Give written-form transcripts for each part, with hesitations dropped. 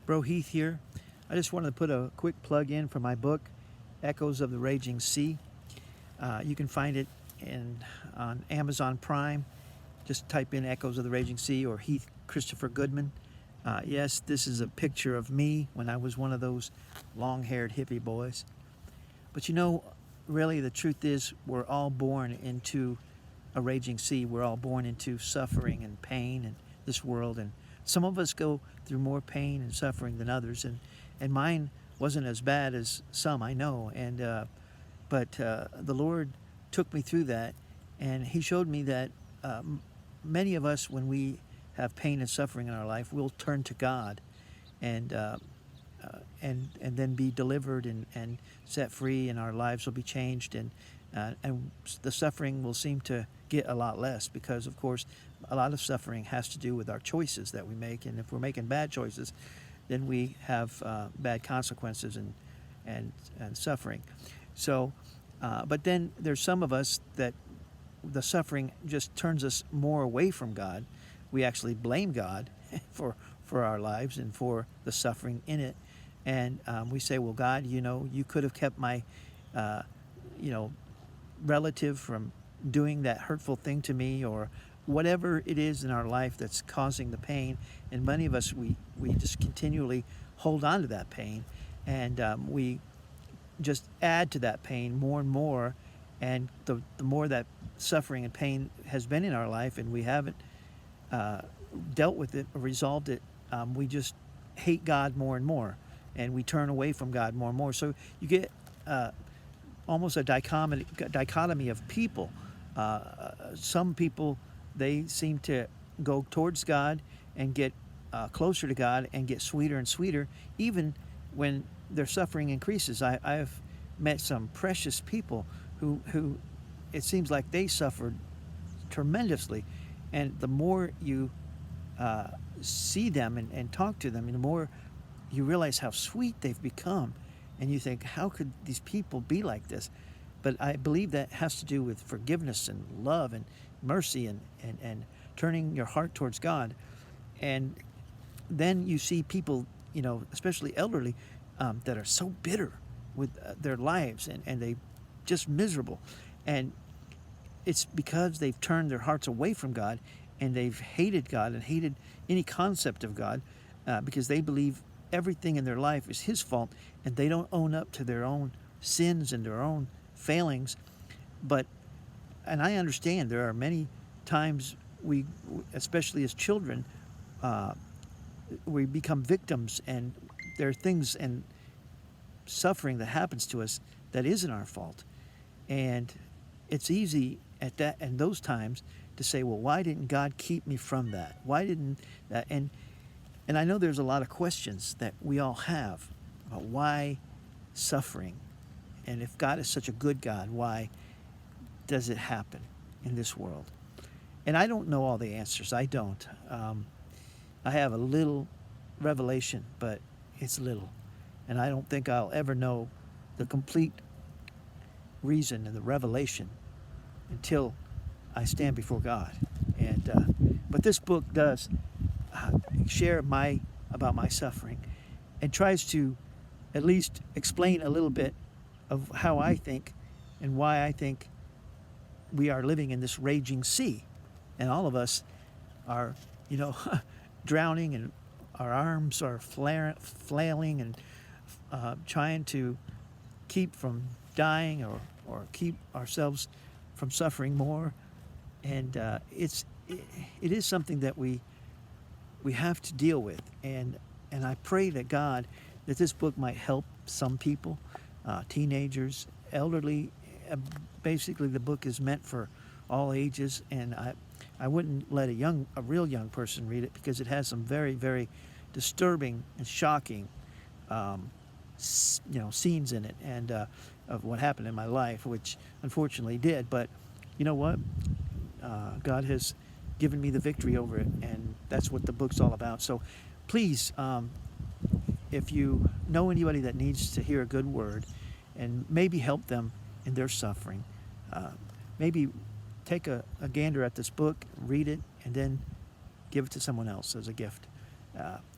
Bro Heath here. I just wanted to put a quick plug in for my book, Echoes of the Raging Sea. You can find it on Amazon Prime. Just type in Echoes of the Raging Sea or Heath Christopher Goodman. Yes, this is a picture of me when I was one of those long-haired hippie boys. But you know, really the truth is we're all born into a raging sea. We're all born into suffering and pain in this world, and some of us go through more pain and suffering than others, and mine wasn't as bad as some, I know, but the Lord took me through that, and He showed me that many of us, when we have pain and suffering in our life, we'll turn to God and then be delivered and set free, and our lives will be changed, and the suffering will seem to get a lot less, because of course a lot of suffering has to do with our choices that we make, and if we're making bad choices, then we have bad consequences and suffering. So but then there's some of us that the suffering just turns us more away from God. We actually blame God for our lives and for the suffering in it, and we say, well, God, you could have kept my relative from doing that hurtful thing to me, or whatever it is in our life that's causing the pain. And many of us, we just continually hold on to that pain, and we just add to that pain more and more, and the more that suffering and pain has been in our life and we haven't dealt with it or resolved it, we just hate God more and more, and we turn away from God more and more. So you get almost a dichotomy of people. Some people, they seem to go towards God and get closer to God and get sweeter and sweeter, even when their suffering increases. I've met some precious people who it seems like they suffered tremendously, and the more you see them and talk to them, the more you realize how sweet they've become, and you think, how could these people be like this? But I believe that has to do with forgiveness and love and mercy and turning your heart towards God. And then you see people, especially elderly, that are so bitter with their lives, and they just miserable. And it's because they've turned their hearts away from God, and they've hated God and hated any concept of God, because they believe everything in their life is His fault, and they don't own up to their own sins and their own failings. And I understand there are many times we, especially as children, we become victims, and there are things and suffering that happens to us that isn't our fault. And it's easy at that and those times to say, well, why didn't God keep me from that? Why didn't that? And I know there's a lot of questions that we all have about why suffering, and if God is such a good God, why does it happen in this world? And I don't know all the answers. I don't. I have a little revelation, but it's little. And I don't think I'll ever know the complete reason and the revelation until I stand before God. But this book does share about my suffering, and tries to at least explain a little bit of how I think and why I think we are living in this raging sea, and all of us are, drowning, and our arms are flailing and trying to keep from dying or keep ourselves from suffering more. And it is something that we have to deal with, and I pray that God, that this book might help some people, teenagers, elderly. Basically, the book is meant for all ages, and I wouldn't let a real young person read it, because it has some very, very disturbing and shocking scenes in it, and of what happened in my life, which unfortunately did. But you know what? God has given me the victory over it, and that's what the book's all about. So please, if you know anybody that needs to hear a good word and maybe help them in their suffering, maybe take a gander at this book, read it, and then give it to someone else as a gift.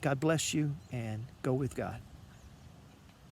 God bless you, and go with God.